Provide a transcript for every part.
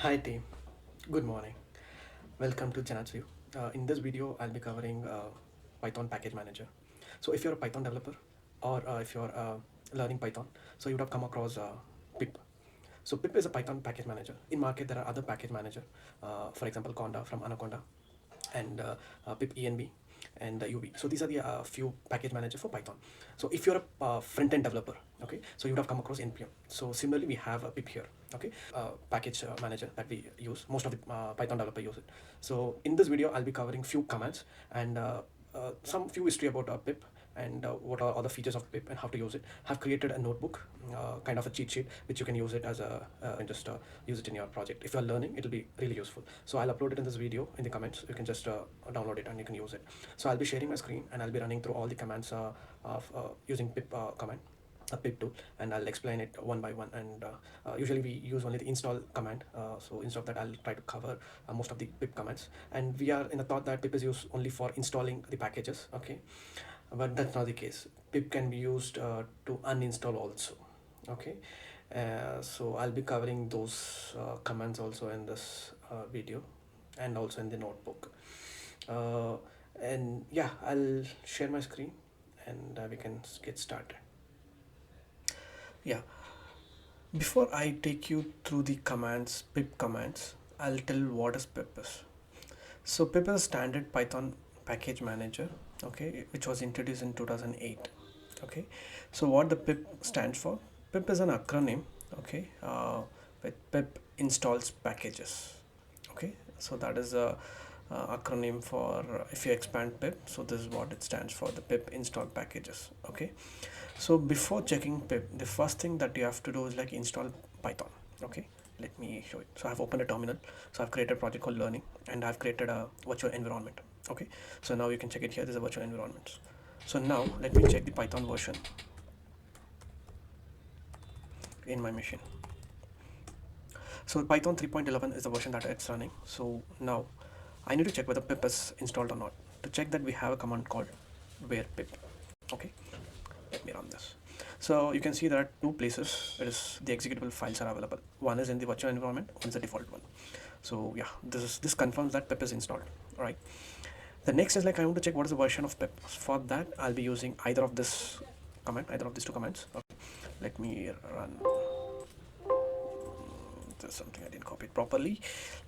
Hi team, good morning. Welcome to Janat's View. In this video, I'll be covering Python Package Manager. So if you're a Python developer or if you're learning Python, so you would have come across pip. So pip is a Python package manager. In market, there are other package manager, for example, Conda from Anaconda and pip env and uv. So these are the few package manager for Python. So if you're a front-end developer, okay, so you would have come across npm. So similarly we have a pip here, okay, package manager that we use. Most of the Python developer use it. So in this video I'll be covering few commands and some few history about pip and what are all the features of pip and how to use it. Have created a notebook, kind of a cheat sheet, which you can use it as a and just use it in your project. If you're learning, it'll be really useful. So I'll upload it in this video in the comments. You can just download it and you can use it. So I'll be sharing my screen and I'll be running through all the commands of using pip command, a pip tool, and I'll explain it one by one. And usually we use only the install command, so instead of that I'll try to cover most of the pip commands. And we are in the thought that pip is used only for installing the packages, okay, but that's not the case. Pip can be used to uninstall also, okay. So I'll be covering those commands also in this video and also in the notebook. uh, and yeah, I'll share my screen and we can get started. Yeah, before I take you through the commands, pip commands, I'll tell what is pip is. So pip is a standard Python package manager, okay, which was introduced in 2008. Okay, so what the pip stands for? Pip is an acronym, okay, with pip installs packages. Okay, so that is a acronym for if you expand pip. So this is what it stands for: the pip install packages. Okay, so before checking pip, the first thing that you have to do is like install Python. Okay, let me show it. So I've opened a terminal. So I've created a project called learning and I've created a virtual environment. Okay, so now you can check it here. There's a virtual environment. So now let me check the Python version in my machine. So Python 3.11 is the version that it's running. So now I need to check whether pip is installed or not. To check that, we have a command called where pip. Okay, let me run this. So you can see there are two places it is the executable files are available. One is in the virtual environment, one is the default one. So yeah, this confirms that pip is installed. All right. The next is like I want to check what is the version of pip. For that, I'll be using either of this command, either of these two commands. Okay. Let me run. There's something I didn't copy it properly.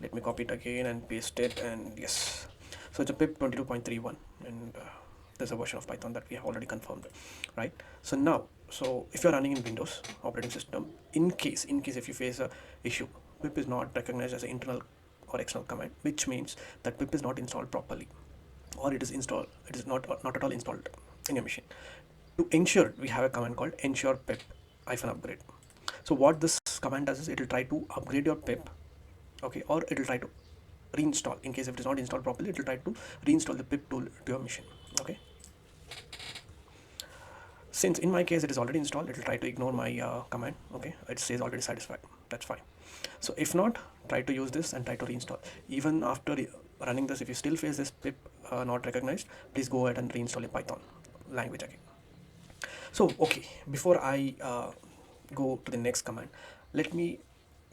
Let me copy it again and paste it. And yes, so it's a pip 22.31, and there's a version of Python that we have already confirmed, right? So now, so if you're running in Windows operating system, in case if you face a issue, pip is not recognized as an internal or external command, which means that pip is not installed properly, or it is installed, it is not at all installed in your machine. To ensure, we have a command called ensure pip -upgrade. So what this command does is it will try to upgrade your pip, okay, or it will try to reinstall. In case if it is not installed properly, it will try to reinstall the pip tool to your machine. Okay, since in my case it is already installed, it will try to ignore my command. Okay, it says already satisfied. That's fine. So if not, try to use this and try to reinstall. Even after running this, if you still face this pip not recognized, please go ahead and reinstall your Python language again. So okay, before I go to the next command, let me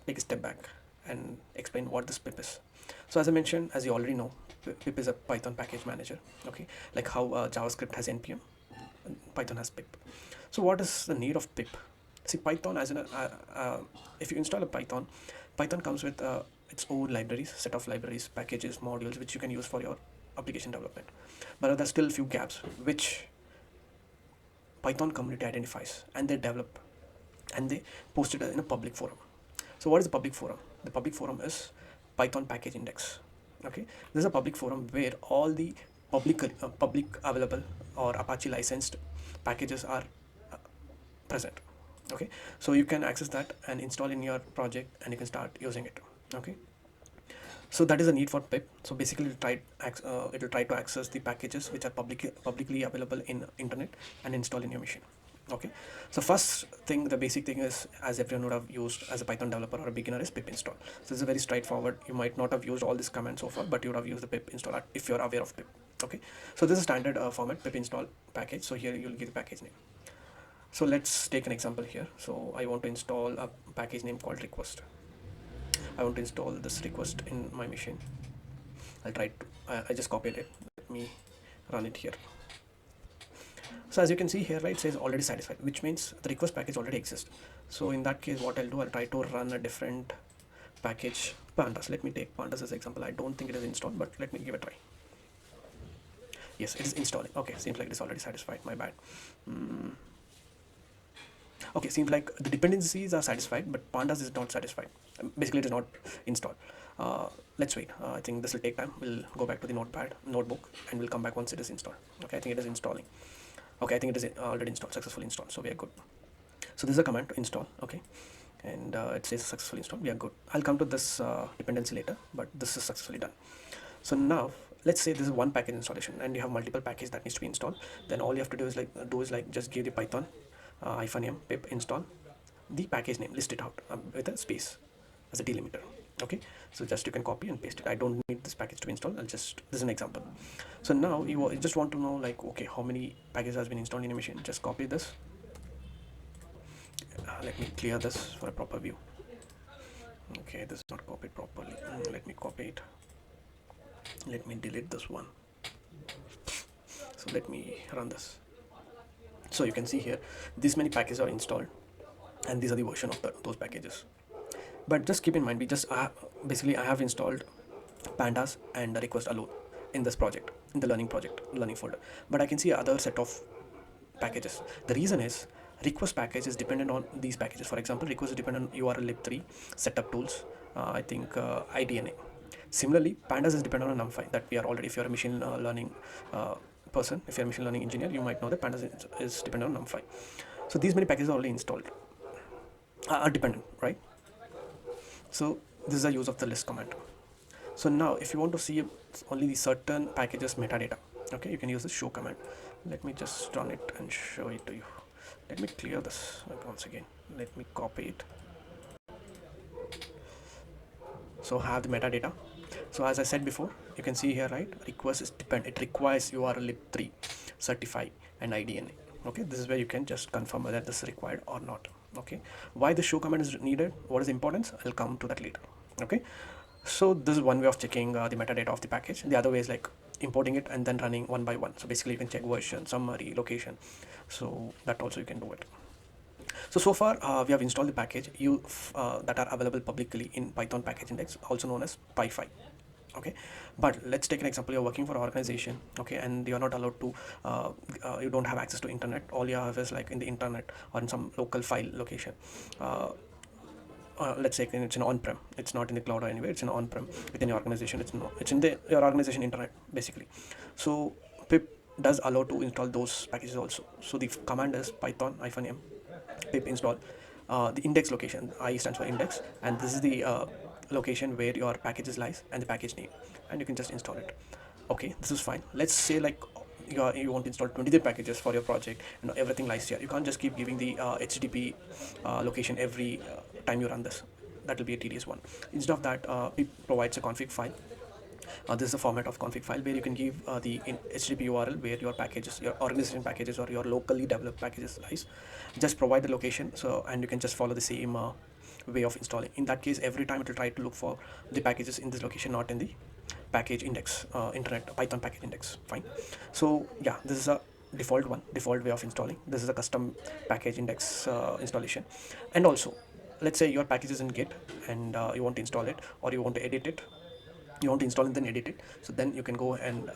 take a step back and explain what this pip is. So as I mentioned, as you already know, pip is a Python package manager. Okay, like how JavaScript has npm, Python has pip. So what is the need of pip? See, Python as if you install a Python comes with its own libraries, set of libraries, packages, modules, which you can use for your application development. But there's still a few gaps which Python community identifies, and they develop and they post it in a public forum. So what is the public forum? The public forum is Python package index. Okay, this is a public forum where all the public available or Apache licensed packages are present. Okay, so you can access that and install in your project and you can start using it. Okay, so that is a need for pip. So basically it will try to access the packages which are publicly available in internet and install in your machine. Okay, so first thing, the basic thing is, as everyone would have used as a Python developer or a beginner, is pip install. So this is very straightforward. You might not have used all these commands so far, but you would have used the pip install if you're aware of pip. Okay, so this is standard format, pip install package. So here you'll give the package name. So let's take an example here. So I want to install a package name called request. I want to install this request in my machine. I'll try to, I just copied it. Let me run it here. So as you can see here, right, it says already satisfied, which means the request package already exists. So in that case, what I'll do, I'll try to run a different package, pandas. Let me take pandas as example. I don't think it is installed, but let me give it a try. Yes, it is installing. Okay, seems like it is already satisfied. My bad. Okay, seems like the dependencies are satisfied, but pandas is not satisfied. Basically, it is not installed. Let's wait. I think this will take time. We'll go back to the notebook, and we'll come back once it is installed. Okay, I think it is installing. Okay, I think it is already installed, successfully installed. So we are good. So this is a command to install. Okay, and it says successfully installed. We are good. I'll come to this dependency later, but this is successfully done. So now let's say this is one package installation, and you have multiple packages that needs to be installed. Then all you have to do is like just give the Python -m pip install the package name, list it out with a space as a delimiter. Okay, so just you can copy and paste it. I don't need this package to be installed. This is an example. So now you just want to know, like, okay, how many packages has been installed in your machine. Just copy this. Let me clear this for a proper view. Okay, this is not copied properly. Let me copy it. Let me delete this one. So let me run this. So you can see here, this many packages are installed, and these are the version of those packages. But just keep in mind, basically I have installed pandas and the request alone in this project, in the learning folder. But I can see other set of packages. The reason is request package is dependent on these packages. For example, request is dependent on URL lib3, setup tools, I think IDNA. Similarly, pandas is dependent on numpy that we are already. If you're a machine learning person, if you're a machine learning engineer, you might know that pandas is dependent on numpy. So these many packages are already installed, are dependent, right? So this is the use of the list command. So now if you want to see only the certain packages metadata, okay, you can use the show command. Let me just run it and show it to you. Let me clear this once again. Let me copy it. So have the metadata. So as I said before, you can see here, right, request is it requires URL lib3, certify, and IDNA. Okay, this is where you can just confirm whether this is required or not. Okay, why the show command is needed, what is the importance, I'll come to that later. Okay, so this is one way of checking the metadata of the package. The other way is like importing it and then running one by one. So basically you can check version, summary, location. So that also you can do it. So far we have installed the package that are available publicly in Python package index, also known as py5. Okay, but let's take an example. You're working for an organization, okay, and you're not allowed to you don't have access to internet. All you have is like in the internet or in some local file location. Let's say it's in on-prem, it's not in the cloud or anywhere, it's in on-prem within your organization. It's in your organization internet basically. So pip does allow to install those packages also. So the command is python -m pip install the index location. I stands for index, and this is the location where your packages lies and the package name, and you can just install it. Okay, this is fine. Let's say like you want to install 23 packages for your project, and everything lies here. You can't just keep giving the HTTP location every time you run this. That will be a tedious one. Instead of that, it provides a config file. This is the format of config file where you can give the HTTP URL where your packages, your organization packages, or your locally developed packages lies. Just provide the location, so and you can just follow the same way of installing. In that case, every time it will try to look for the packages in this location, not in the package index, internet Python package index. Fine. So yeah, this is a default way of installing. This is a custom package index installation. And also, let's say your package is in Git, and you want to install it, or you want to edit it, you want to install and then edit it. So then you can go and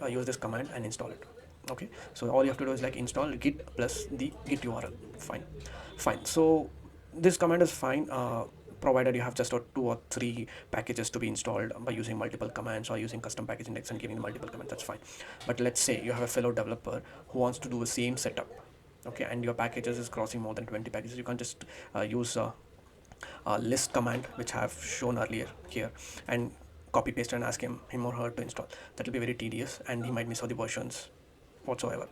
use this command and install it. Okay, so all you have to do is like install git plus the git URL. Fine. So this command is fine, provided you have just 2 or 3 packages to be installed by using multiple commands or using custom package index and giving multiple commands. That's fine. But let's say you have a fellow developer who wants to do the same setup, okay, and your packages is crossing more than 20 packages. You can't just use list command, which I have shown earlier here, and copy paste and ask him or her to install. That will be very tedious, and he might miss all the versions whatsoever.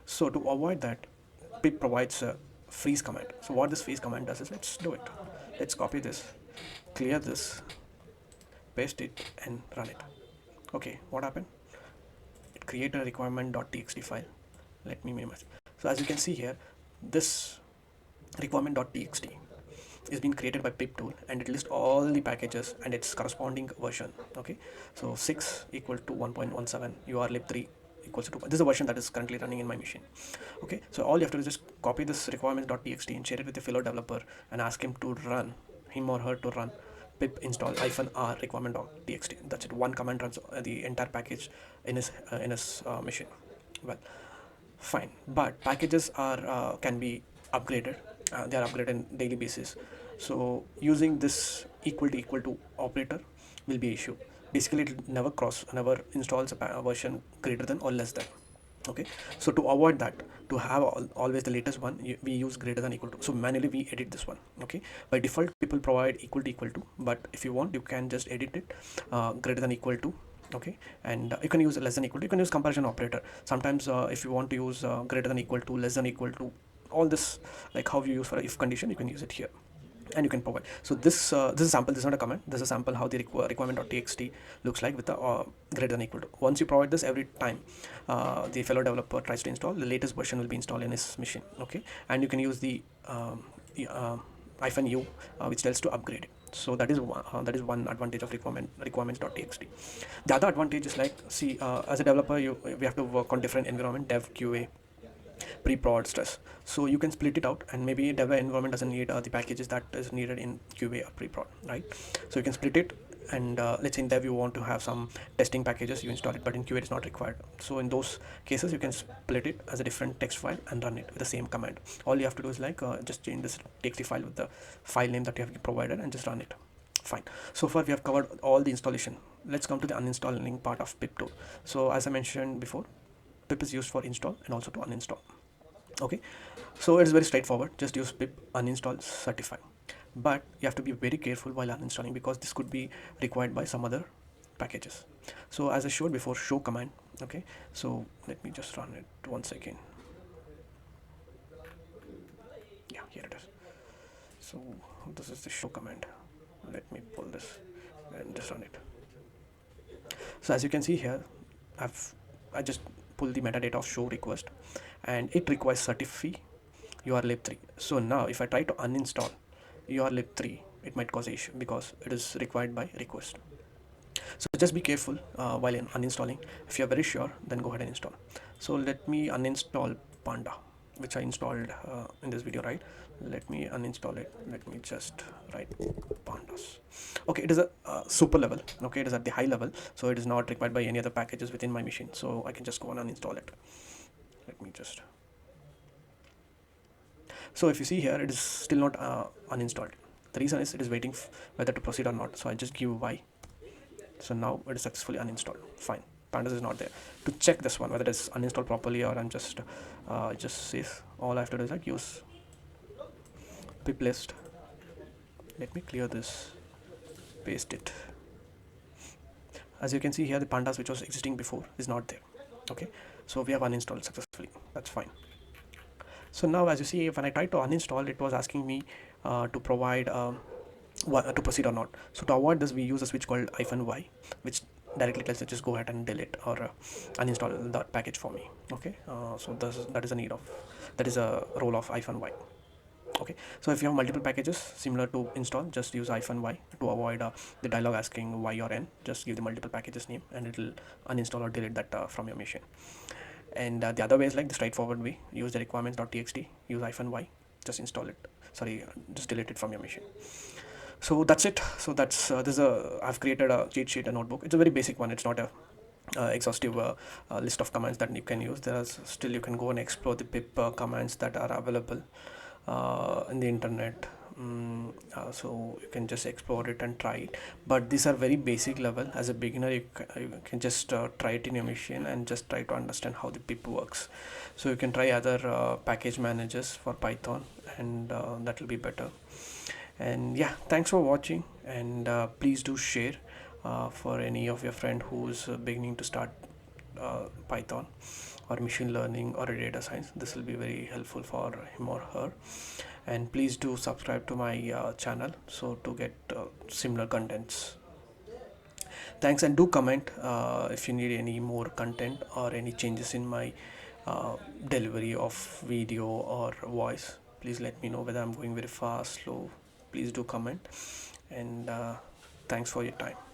So to avoid that, pip provides a freeze command. So what this freeze command does is, let's do it. Let's copy this, clear this, paste it, and run it. Okay, what happened? It created a requirement.txt file. Let me minimize. So as you can see here, this requirement.txt is being created by pip tool, and it lists all the packages and its corresponding version. Okay, so 6 equal to 1.17, urlib3 equals to 2. This is a version that is currently running in my machine. Okay, so all you have to do is just copy this requirements.txt and share it with the fellow developer and ask him to run, him or her to run pip install -r requirement.txt. That's it. One command runs the entire package in his machine. Well, fine, but packages are can be upgraded. They are upgraded on daily basis. So using this equal to operator will be issue. Basically, it never installs a version greater than or less than. Okay, so to avoid that, to have always the latest one, we use greater than equal to. So manually we edit this one. Okay, by default people provide equal to, but if you want, you can just edit it greater than equal to. Okay, and you can use less than equal to, you can use comparison operator sometimes. If you want to use greater than equal to, less than equal to, all this, like how you use for a if condition, you can use it here and you can provide. So this is a sample. This is not a comment. This is a sample how the requirement.txt looks like with the greater than equal to. Once you provide this every time the fellow developer tries to install, the latest version will be installed in his machine. Okay, and you can use the -u which tells to upgrade it. So that is one advantage of requirements.txt. The other advantage is like, see, as a developer, we have to work on different environment: dev, QA, pre-prod, stress. So you can split it out, and maybe dev environment doesn't need the packages that is needed in QA or pre-prod, right? So you can split it, and let's say in dev you want to have some testing packages, you install it, but in QA it's not required. So in those cases you can split it as a different text file and run it with the same command. All you have to do is like just change this txt file with the file name that you have provided and just run it. Fine. So far we have covered all the installation. Let's come to the uninstalling part of pip tool. So as I mentioned before, pip is used for install and also to uninstall. Okay, so it's very straightforward. Just use pip uninstall certify, but you have to be very careful while uninstalling because this could be required by some other packages. So as I showed before, show command. Okay, so let me just run it once again. Yeah, here it is. So this is the show command. Let me pull this and just run it. So as you can see here, I just pull the metadata of show request, and it requires certify urlib3. So now if I try to uninstall urlib3, it might cause issue because it is required by request. So just be careful while uninstalling. If you are very sure, then go ahead and install. So let me uninstall panda, which I installed in this video, right? Let me uninstall it. Let me just write pandas. Okay, it is a super level. Okay, it is at the high level, so it is not required by any other packages within my machine, so I can just go and uninstall it. Let me just. So if you see here, it is still not uninstalled. The reason is it is waiting whether to proceed or not, so I just give y. So now it is successfully uninstalled. Fine, pandas is not there. To check this one whether it's uninstalled properly, or I'm just safe, all I have to do is like use pip list. Let me clear this, paste it. As you can see here, the pandas which was existing before is not there. Okay, so we have uninstalled successfully. That's fine. So now as you see, when I tried to uninstall, it was asking me to provide to proceed or not. So to avoid this, we use a switch called -y, which directly tells you just go ahead and delete or uninstall that package for me. Okay, so that is a need of, that is a role of -y. Okay, so if you have multiple packages similar to install, just use -y to avoid the dialog asking y or n. Just give the multiple packages name and it will uninstall or delete that from your machine. And the other way is like the straightforward way: use the requirements.txt, use -y, just install it, sorry, just delete it from your machine. So that's it. So that's this is a, I've created a cheat sheet, a notebook. It's a very basic one. It's not a exhaustive list of commands that you can use. There are still, you can go and explore the pip commands that are available in the internet. So you can just explore it and try it, but these are very basic level. As a beginner, you can just try it in your machine and just try to understand how the pip works. So you can try other package managers for Python, and that will be better. And yeah, thanks for watching, and please do share for any of your friend who's beginning to start Python or machine learning or data science. This will be very helpful for him or her. And please do subscribe to my channel so to get similar contents. Thanks, and do comment if you need any more content or any changes in my delivery of video or voice. Please let me know whether I'm going very fast, slow. please do comment. And thanks for your time.